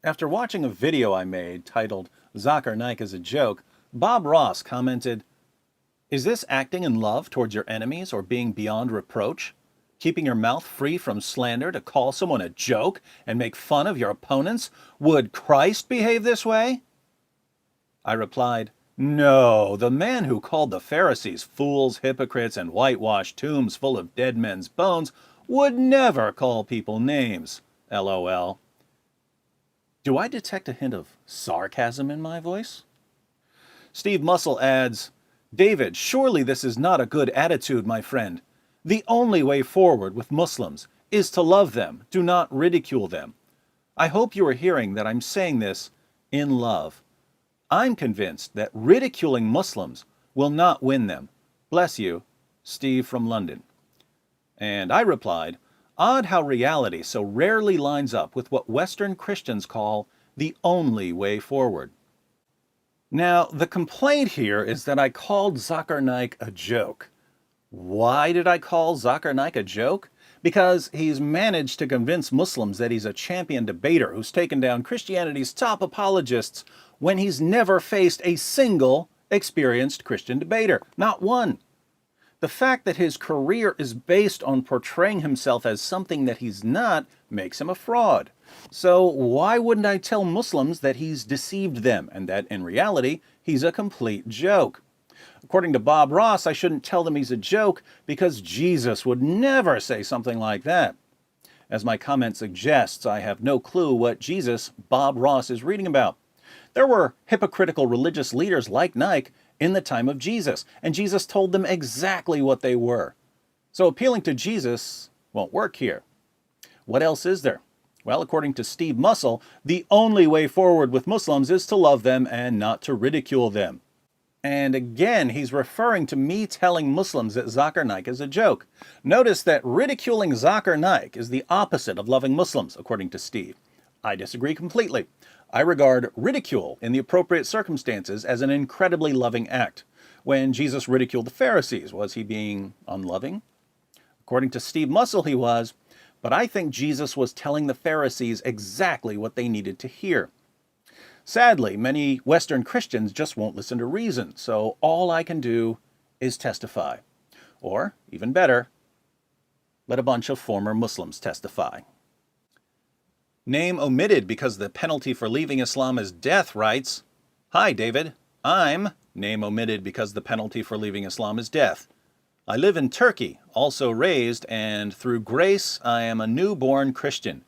After watching a video I made titled Zakir Naik is a Joke, Bob Ross commented, "Is this acting in love towards your enemies or being beyond reproach? Keeping your mouth free from slander to call someone a joke and make fun of your opponents? Would Christ behave this way?" I replied, "No, the man who called the Pharisees fools, hypocrites, and whitewashed tombs full of dead men's bones would never call people names. LOL. Do I detect a hint of sarcasm in my voice? Steve Muscle adds, "David, surely this is not a good attitude, my friend. The only way forward with Muslims is to love them, do not ridicule them. I hope you are hearing that I'm saying this in love. I'm convinced that ridiculing Muslims will not win them. Bless you, Steve from London." And I replied, "Odd how reality so rarely lines up with what Western Christians call the only way forward." Now, the complaint here is that I called Zakir Naik a joke. Why did I call Zakir Naik a joke? Because he's managed to convince Muslims that he's a champion debater who's taken down Christianity's top apologists when he's never faced a single experienced Christian debater. Not one. The fact that his career is based on portraying himself as something that he's not makes him a fraud. So why wouldn't I tell Muslims that he's deceived them and that in reality he's a complete joke? According to Bob Ross, I shouldn't tell them he's a joke because Jesus would never say something like that. As my comment suggests, I have no clue what Jesus Bob Ross is reading about. There were hypocritical religious leaders like Naik in the time of Jesus, and Jesus told them exactly what they were. So appealing to Jesus won't work here. What else is there? Well, according to Steve Muscle, the only way forward with Muslims is to love them and not to ridicule them. And again, he's referring to me telling Muslims that Zakir Naik is a joke. Notice that ridiculing Zakir Naik is the opposite of loving Muslims, according to Steve. I disagree completely. I regard ridicule in the appropriate circumstances as an incredibly loving act. When Jesus ridiculed the Pharisees, was he being unloving? According to Steve Muscle, he was, but I think Jesus was telling the Pharisees exactly what they needed to hear. Sadly, many Western Christians just won't listen to reason, so all I can do is testify. Or, even better, let a bunch of former Muslims testify. Name omitted because the penalty for leaving Islam is death writes, "Hi, David. I'm name omitted because the penalty for leaving Islam is death. I live in Turkey, also raised, and through grace I am a newborn Christian.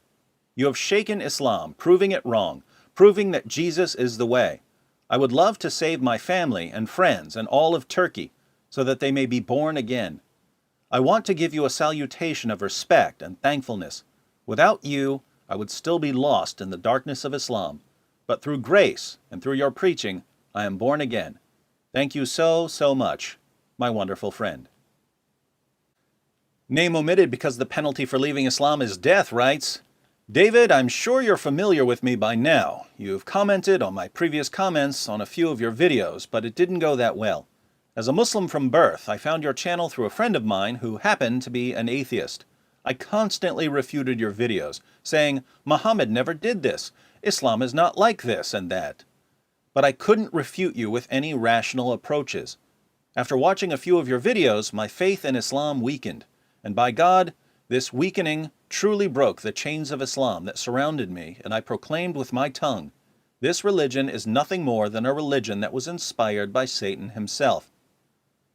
You have shaken Islam, proving it wrong, proving that Jesus is the way. I would love to save my family and friends and all of Turkey so that they may be born again. I want to give you a salutation of respect and thankfulness. Without you, I would still be lost in the darkness of Islam. But through grace and through your preaching, I am born again. Thank you so, so much, my wonderful friend." Name omitted because the penalty for leaving Islam is death writes, "David, I'm sure you're familiar with me by now. You've commented on my previous comments on a few of your videos, but it didn't go that well. As a Muslim from birth, I found your channel through a friend of mine who happened to be an atheist. I constantly refuted your videos, saying, Muhammad never did this, Islam is not like this and that. But I couldn't refute you with any rational approaches. After watching a few of your videos, my faith in Islam weakened, and by God, this weakening truly broke the chains of Islam that surrounded me, and I proclaimed with my tongue, this religion is nothing more than a religion that was inspired by Satan himself.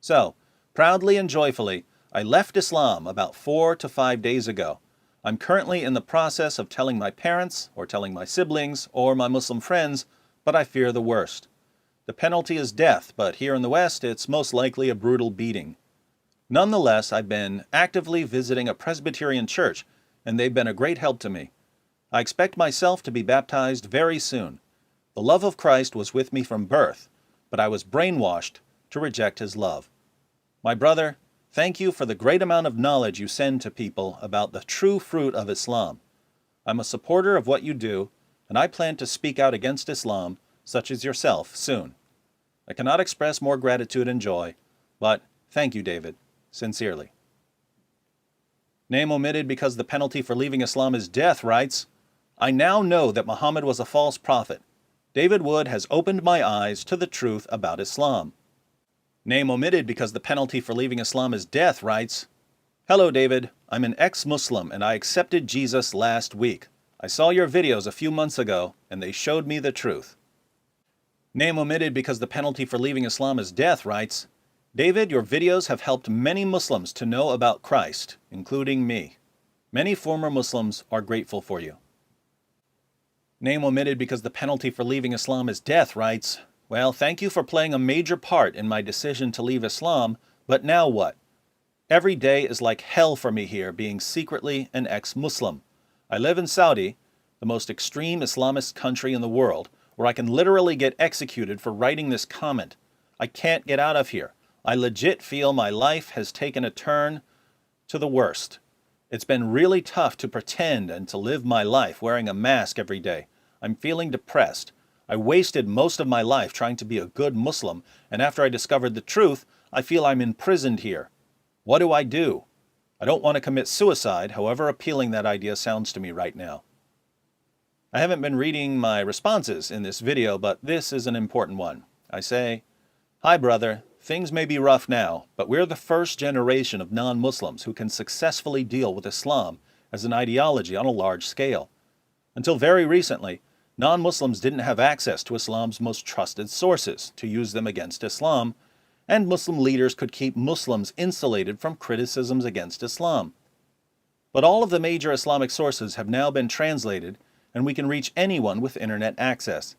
So, proudly and joyfully, I left Islam about 4 to 5 days ago. I'm currently in the process of telling my parents, or telling my siblings, or my Muslim friends, but I fear the worst. The penalty is death, but here in the West, it's most likely a brutal beating. Nonetheless, I've been actively visiting a Presbyterian church, and they've been a great help to me. I expect myself to be baptized very soon. The love of Christ was with me from birth, but I was brainwashed to reject his love. My brother, thank you for the great amount of knowledge you send to people about the true fruit of Islam. I'm a supporter of what you do, and I plan to speak out against Islam, such as yourself, soon. I cannot express more gratitude and joy, but thank you, David, sincerely." Name omitted because the penalty for leaving Islam is death writes, I now know that Muhammad was a false prophet. David Wood has opened my eyes to the truth about Islam. Name omitted because the penalty for leaving Islam is death writes, Hello David, I'm an ex-Muslim and I accepted Jesus last week. I saw your videos a few months ago and they showed me the truth. Name omitted because the penalty for leaving Islam is death writes, David, your videos have helped many Muslims to know about Christ, including me. Many former Muslims are grateful for you. Name omitted because the penalty for leaving Islam is death writes, Well, thank you for playing a major part in my decision to leave Islam, but now what? Every day is like hell for me here, being secretly an ex-Muslim. I live in Saudi, the most extreme Islamist country in the world, where I can literally get executed for writing this comment. I can't get out of here. I legit feel my life has taken a turn to the worst. It's been really tough to pretend and to live my life wearing a mask every day. I'm feeling depressed. I wasted most of my life trying to be a good Muslim, and after I discovered the truth, I feel I'm imprisoned here. What do I do? I don't want to commit suicide, however appealing that idea sounds to me right now. I haven't been reading my responses in this video, but this is an important one. I say, Hi brother, things may be rough now, but we're the first generation of non-Muslims who can successfully deal with Islam as an ideology on a large scale. Until very recently, non-Muslims didn't have access to Islam's most trusted sources to use them against Islam, and Muslim leaders could keep Muslims insulated from criticisms against Islam. But all of the major Islamic sources have now been translated, and we can reach anyone with internet access.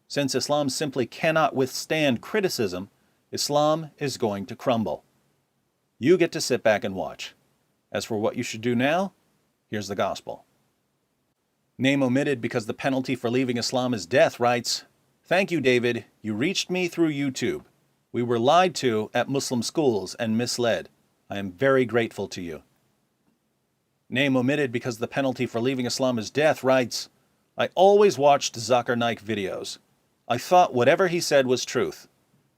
Since Islam simply cannot withstand criticism, Islam is going to crumble. You get to sit back and watch. As for what you should do now, here's the gospel. Name omitted because the penalty for leaving Islam is death writes, Thank you, David. You reached me through YouTube. We were lied to at Muslim schools and misled. I am very grateful to you. Name omitted because the penalty for leaving Islam is death writes, I always watched Zakir Naik videos. I thought whatever he said was truth.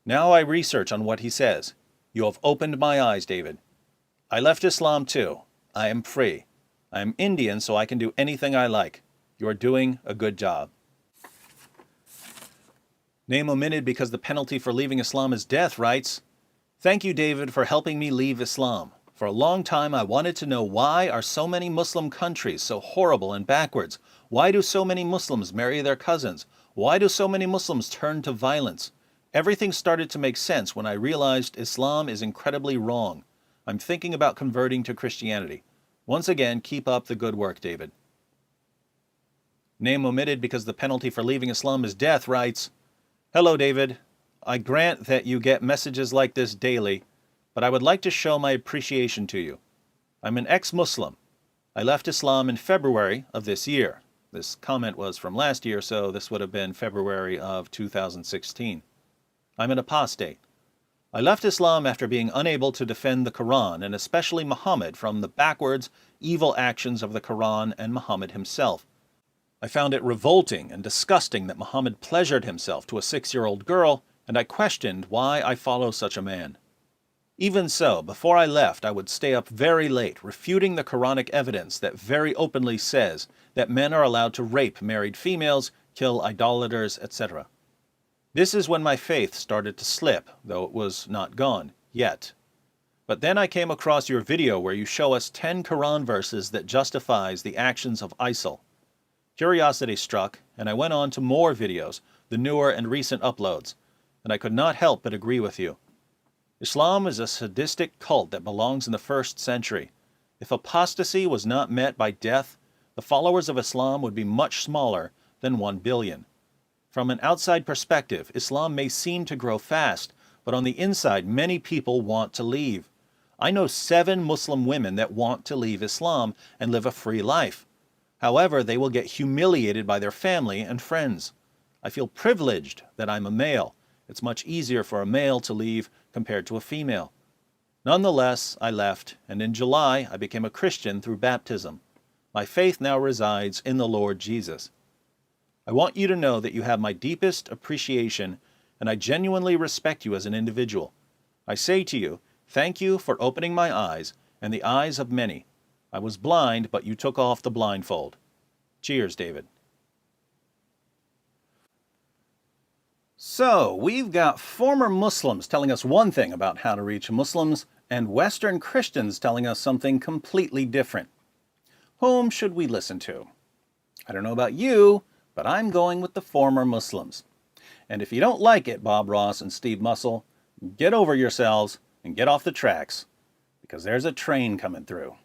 Now I research on what he says. You have opened my eyes, David. I left Islam too. I am free. I am Indian, so I can do anything I like. You are doing a good job. Name omitted because the penalty for leaving Islam is death writes, Thank you, David, for helping me leave Islam. For a long time I wanted to know why are so many Muslim countries so horrible and backwards? Why do so many Muslims marry their cousins? Why do so many Muslims turn to violence? Everything started to make sense when I realized Islam is incredibly wrong. I'm thinking about converting to Christianity. Once again, keep up the good work, David. Name omitted because the penalty for leaving Islam is death writes, Hello, David. I grant that you get messages like this daily, but I would like to show my appreciation to you. I'm an ex-Muslim. I left Islam in February of this year. This comment was from last year, so this would have been February of 2016. I'm an apostate. I left Islam after being unable to defend the Quran, and especially Muhammad, from the backwards, evil actions of the Quran and Muhammad himself. I found it revolting and disgusting that Muhammad pleasured himself to a 6-year-old girl, and I questioned why I follow such a man. Even so, before I left, I would stay up very late, refuting the Quranic evidence that very openly says that men are allowed to rape married females, kill idolaters, etc. This is when my faith started to slip, though it was not gone yet. But then I came across your video where you show us 10 Quran verses that justifies the actions of ISIL. Curiosity struck, and I went on to more videos, the newer and recent uploads, and I could not help but agree with you. Islam is a sadistic cult that belongs in the 1st century. If apostasy was not met by death, the followers of Islam would be much smaller than 1 billion. From an outside perspective, Islam may seem to grow fast, but on the inside, many people want to leave. I know 7 Muslim women that want to leave Islam and live a free life. However, they will get humiliated by their family and friends. I feel privileged that I'm a male. It's much easier for a male to leave compared to a female. Nonetheless, I left, and in July I became a Christian through baptism. My faith now resides in the Lord Jesus. I want you to know that you have my deepest appreciation, and I genuinely respect you as an individual. I say to you, thank you for opening my eyes and the eyes of many. I was blind, but you took off the blindfold. Cheers, David. So, we've got former Muslims telling us one thing about how to reach Muslims, and Western Christians telling us something completely different. Whom should we listen to? I don't know about you, but I'm going with the former Muslims. And if you don't like it, Bob Ross and Steve Muscle, get over yourselves and get off the tracks, because there's a train coming through.